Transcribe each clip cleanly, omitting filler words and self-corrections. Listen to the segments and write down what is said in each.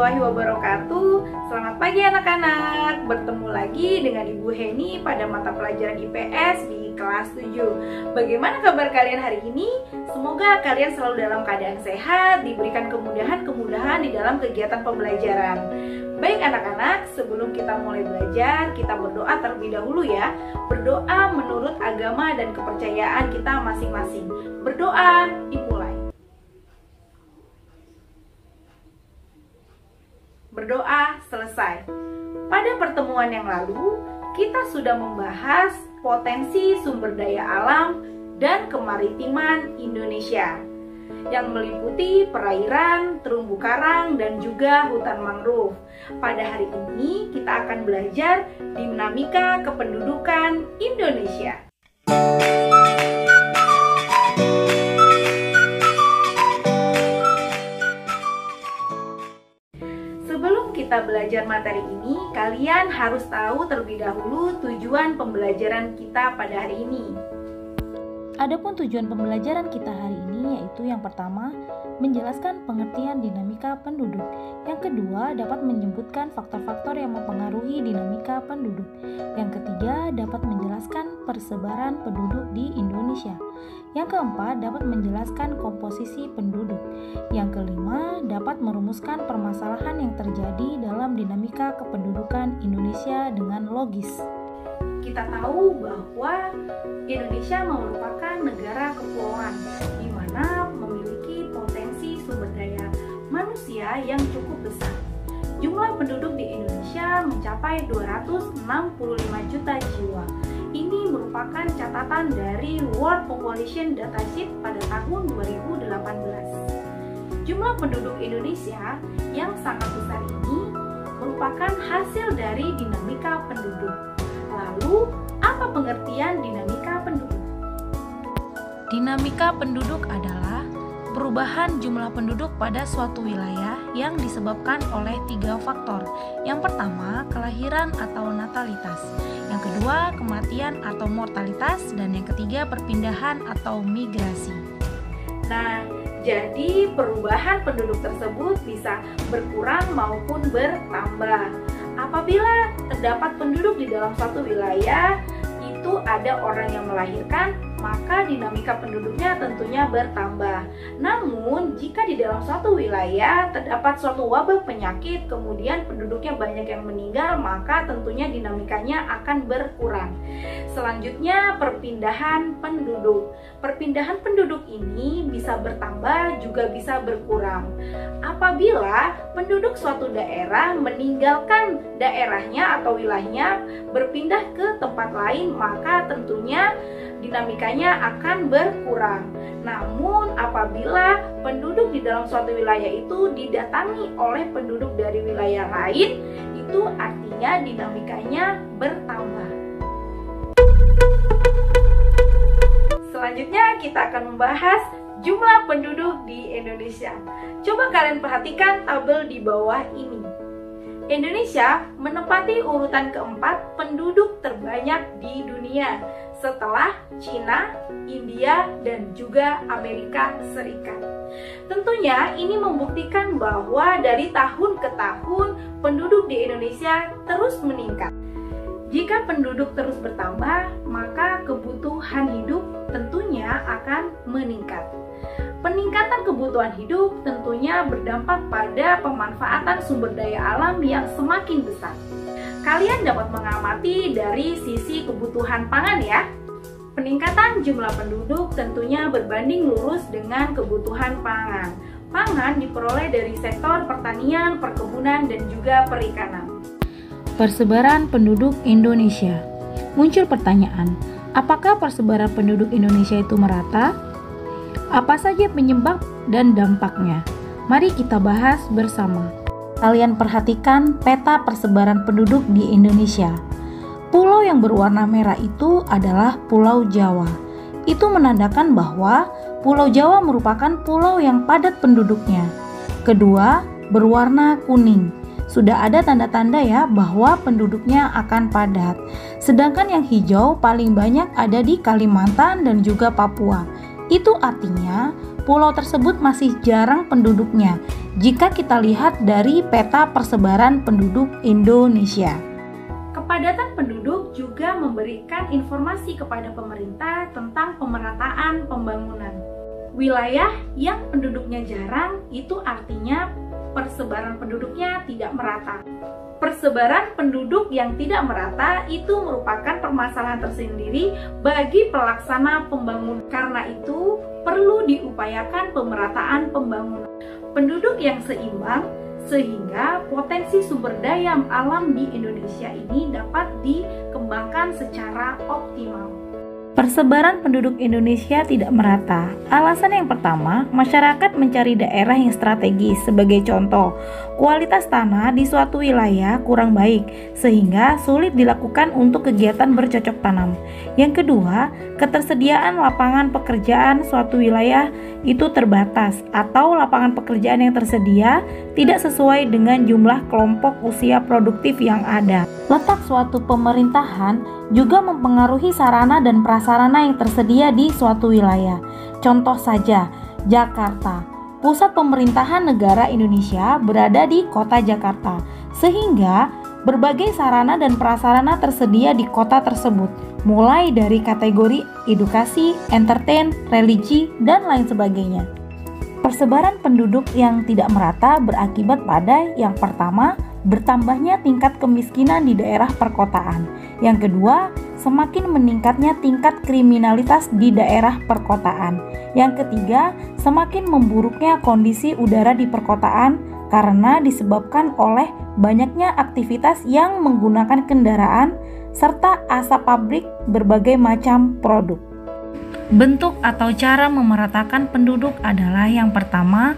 warahmatullahi wabarakatuh. Selamat pagi anak-anak. Bertemu lagi dengan Ibu Heni pada mata pelajaran IPS di kelas 7. Bagaimana kabar kalian hari ini? Semoga kalian selalu dalam keadaan sehat, diberikan kemudahan-kemudahan di dalam kegiatan pembelajaran. Baik anak-anak, sebelum kita mulai belajar, kita berdoa terlebih dahulu ya. Berdoa menurut agama dan kepercayaan kita masing-masing. Berdoa dimulai. Berdoa selesai. Pada pertemuan yang lalu, kita sudah membahas potensi sumber daya alam dan kemaritiman Indonesia yang meliputi perairan, terumbu karang, dan juga hutan mangrove. Pada hari ini kita akan belajar dinamika kependudukan Indonesia. Sebelum kita belajar materi ini, kalian harus tahu terlebih dahulu tujuan pembelajaran kita pada hari ini. Adapun tujuan pembelajaran kita hari ini yaitu yang pertama, menjelaskan pengertian dinamika penduduk. Yang kedua, dapat menyebutkan faktor-faktor yang mempengaruhi dinamika penduduk. Yang ketiga, dapat menjelaskan persebaran penduduk di Indonesia. Yang keempat, dapat menjelaskan komposisi penduduk. Yang kelima, dapat merumuskan permasalahan yang terjadi dalam dinamika kependudukan Indonesia dengan logis. Kita tahu bahwa Indonesia merupakan negara kepulauan di mana memiliki potensi sumber daya manusia yang cukup besar. Jumlah penduduk di Indonesia mencapai 265 juta jiwa. Ini merupakan catatan dari World Population Datasheet pada tahun 2018. Jumlah penduduk Indonesia yang sangat besar ini merupakan hasil dari dinamika penduduk. Lalu, apa pengertian dinamika penduduk? Dinamika penduduk adalah perubahan jumlah penduduk pada suatu wilayah yang disebabkan oleh 3 faktor. Yang pertama, kelahiran atau natalitas. Yang kedua, kematian atau mortalitas. Dan yang ketiga, perpindahan atau migrasi. Nah, jadi perubahan penduduk tersebut bisa berkurang maupun bertambah. Apabila terdapat penduduk di dalam suatu wilayah, itu ada orang yang melahirkan, maka dinamika penduduknya tentunya bertambah. Namun, jika di dalam suatu wilayah terdapat suatu wabah penyakit, kemudian penduduknya banyak yang meninggal, maka tentunya dinamikanya akan berkurang. Selanjutnya, perpindahan penduduk. Perpindahan penduduk ini bisa bertambah, juga bisa berkurang. Apabila penduduk suatu daerah meninggalkan daerahnya atau wilayahnya berpindah ke tempat lain, maka tentunya dinamikanya akan berkurang. Namun apabila penduduk di dalam suatu wilayah itu didatangi oleh penduduk dari wilayah lain, itu artinya dinamikanya bertambah. Selanjutnya kita akan membahas jumlah penduduk di Indonesia. Coba kalian perhatikan tabel di bawah ini. Indonesia menempati urutan keempat penduduk terbanyak di dunia setelah Cina, India, dan juga Amerika Serikat. Tentunya ini membuktikan bahwa dari tahun ke tahun penduduk di Indonesia terus meningkat. Jika penduduk terus bertambah, maka kebutuhan hidup tentunya akan meningkat. Peningkatan kebutuhan hidup tentunya berdampak pada pemanfaatan sumber daya alam yang semakin besar. Kalian dapat mengamati dari sisi kebutuhan pangan ya. Peningkatan jumlah penduduk tentunya berbanding lurus dengan kebutuhan pangan. Pangan diperoleh dari sektor pertanian, perkebunan, dan juga perikanan. Persebaran penduduk Indonesia. Muncul pertanyaan, apakah persebaran penduduk Indonesia itu merata? Apa saja penyebab dan dampaknya? Mari kita bahas bersama. Kalian perhatikan peta persebaran penduduk di Indonesia. Pulau yang berwarna merah itu adalah Pulau Jawa. Itu menandakan bahwa Pulau Jawa merupakan pulau yang padat penduduknya. Kedua, berwarna kuning. Sudah ada tanda-tanda ya bahwa penduduknya akan padat. Sedangkan yang hijau paling banyak ada di Kalimantan dan juga Papua. Itu artinya pulau tersebut masih jarang penduduknya. jika kita lihat dari peta persebaran penduduk Indonesia. Kepadatan penduduk juga memberikan informasi kepada pemerintah tentang pemerataan pembangunan. Wilayah yang penduduknya jarang itu artinya persebaran penduduknya tidak merata. Persebaran penduduk yang tidak merata itu merupakan permasalahan tersendiri bagi pelaksana pembangunan. Karena itu, perlu diupayakan pemerataan pembangunan. Penduduk yang seimbang sehingga potensi sumber daya alam di Indonesia ini dapat dikembangkan secara optimal. Persebaran penduduk Indonesia tidak merata. Alasan yang pertama, masyarakat mencari daerah yang strategis. Sebagai contoh, kualitas tanah di suatu wilayah kurang baik sehingga sulit dilakukan untuk kegiatan bercocok tanam. Yang kedua, ketersediaan lapangan pekerjaan suatu wilayah itu terbatas atau lapangan pekerjaan yang tersedia tidak sesuai dengan jumlah kelompok usia produktif yang ada. Letak suatu pemerintahan juga mempengaruhi sarana dan prasarana yang tersedia di suatu wilayah. Contoh saja, Jakarta. Pusat pemerintahan negara Indonesia berada di kota Jakarta, sehingga berbagai sarana dan prasarana tersedia di kota tersebut, mulai dari kategori edukasi, entertain, religi, dan lain sebagainya. Persebaran penduduk yang tidak merata berakibat pada yang pertama, bertambahnya tingkat kemiskinan di daerah perkotaan. Yang kedua, semakin meningkatnya tingkat kriminalitas di daerah perkotaan. Yang ketiga, semakin memburuknya kondisi udara di perkotaan karena disebabkan oleh banyaknya aktivitas yang menggunakan kendaraan serta asap pabrik berbagai macam produk. Bentuk atau cara memeratakan penduduk adalah yang pertama,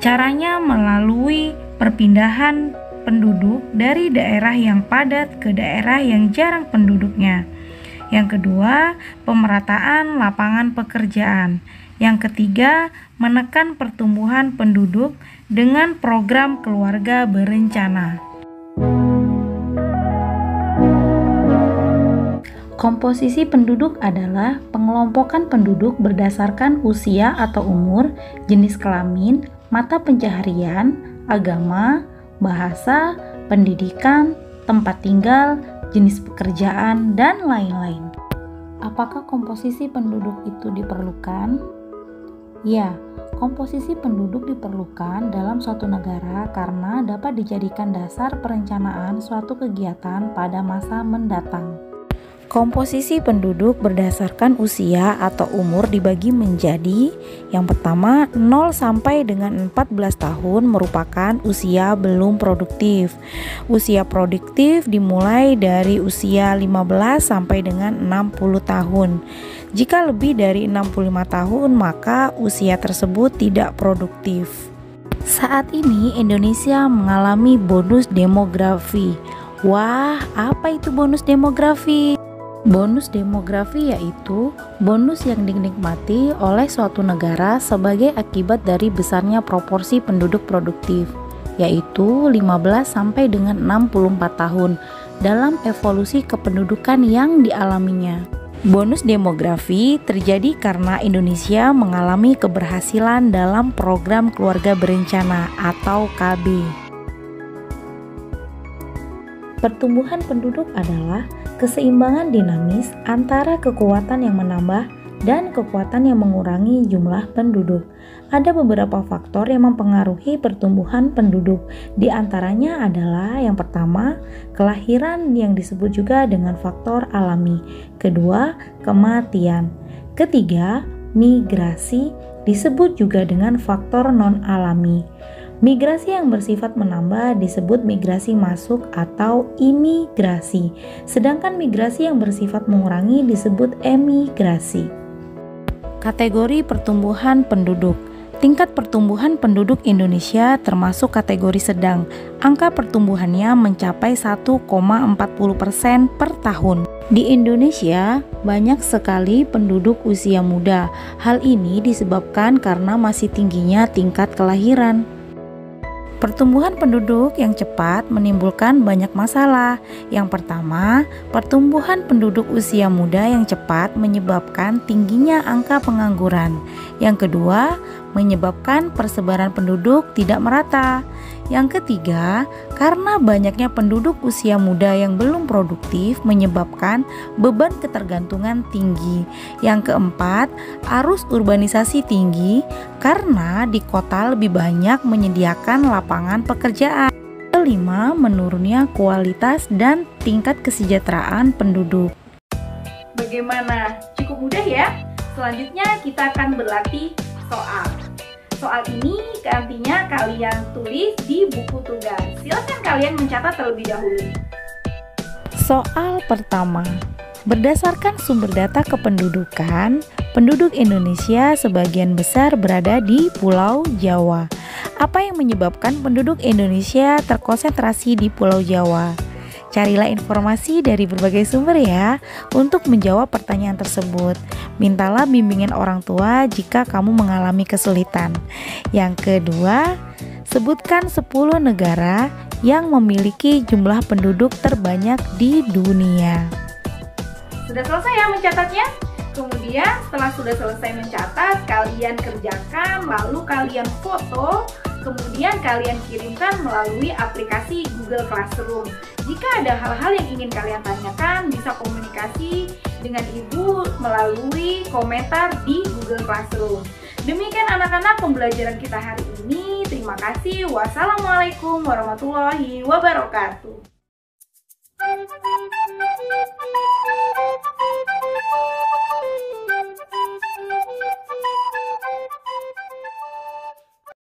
caranya melalui perpindahan penduduk dari daerah yang padat ke daerah yang jarang penduduknya. Yang kedua, pemerataan lapangan pekerjaan. Yang ketiga, menekan pertumbuhan penduduk dengan program keluarga berencana. Komposisi penduduk adalah pengelompokan penduduk berdasarkan usia atau umur, jenis kelamin, mata pencaharian, agama, bahasa, pendidikan, tempat tinggal, jenis pekerjaan, dan lain-lain. Apakah komposisi penduduk itu diperlukan? Ya, komposisi penduduk diperlukan dalam suatu negara karena dapat dijadikan dasar perencanaan suatu kegiatan pada masa mendatang. Komposisi penduduk berdasarkan usia atau umur dibagi menjadi yang pertama 0 sampai dengan 14 tahun merupakan usia belum produktif. Usia produktif dimulai dari usia 15 sampai dengan 60 tahun. Jika lebih dari 65 tahun maka usia tersebut tidak produktif. Saat ini Indonesia mengalami bonus demografi. Wah, apa itu bonus demografi? Bonus demografi yaitu bonus yang dinikmati oleh suatu negara sebagai akibat dari besarnya proporsi penduduk produktif, yaitu 15 sampai dengan 64 tahun dalam evolusi kependudukan yang dialaminya. Bonus demografi terjadi karena Indonesia mengalami keberhasilan dalam program keluarga berencana atau KB. Pertumbuhan penduduk adalah keseimbangan dinamis antara kekuatan yang menambah dan kekuatan yang mengurangi jumlah penduduk. Ada beberapa faktor yang mempengaruhi pertumbuhan penduduk. Di antaranya adalah yang pertama, kelahiran yang disebut juga dengan faktor alami. Kedua, kematian. Ketiga, migrasi disebut juga dengan faktor non-alami. Migrasi yang bersifat menambah disebut migrasi masuk atau imigrasi, sedangkan migrasi yang bersifat mengurangi disebut emigrasi. Kategori pertumbuhan penduduk. Tingkat pertumbuhan penduduk Indonesia termasuk kategori sedang. Angka pertumbuhannya mencapai 1,40% per tahun. Di Indonesia, banyak sekali penduduk usia muda. Hal ini disebabkan karena masih tingginya tingkat kelahiran. Pertumbuhan penduduk yang cepat menimbulkan banyak masalah. Yang pertama, pertumbuhan penduduk usia muda yang cepat menyebabkan tingginya angka pengangguran. Yang kedua, menyebabkan persebaran penduduk tidak merata. Yang ketiga, karena banyaknya penduduk usia muda yang belum produktif menyebabkan beban ketergantungan tinggi. Yang keempat, arus urbanisasi tinggi karena di kota lebih banyak menyediakan lapangan pekerjaan. Kelima, menurunnya kualitas dan tingkat kesejahteraan penduduk. Bagaimana? Cukup mudah ya? Selanjutnya kita akan berlatih soal. Soal ini nantinya kalian tulis di buku tugas. Silakan kalian mencatat terlebih dahulu. Soal pertama. Berdasarkan sumber data kependudukan, penduduk Indonesia sebagian besar berada di Pulau Jawa. Apa yang menyebabkan penduduk Indonesia terkonsentrasi di Pulau Jawa? Carilah informasi dari berbagai sumber ya untuk menjawab pertanyaan tersebut. Mintalah bimbingan orang tua jika kamu mengalami kesulitan. Yang kedua, sebutkan 10 negara yang memiliki jumlah penduduk terbanyak di dunia. Sudah selesai ya mencatatnya? Kemudian setelah sudah selesai mencatat, kalian kerjakan, lalu kalian foto, kemudian kalian kirimkan melalui aplikasi Google Classroom. Jika ada hal-hal yang ingin kalian tanyakan, bisa komunikasi dengan ibu melalui komentar di Google Classroom. Demikian anak-anak pembelajaran kita hari ini. Terima kasih. Wassalamualaikum warahmatullahi wabarakatuh.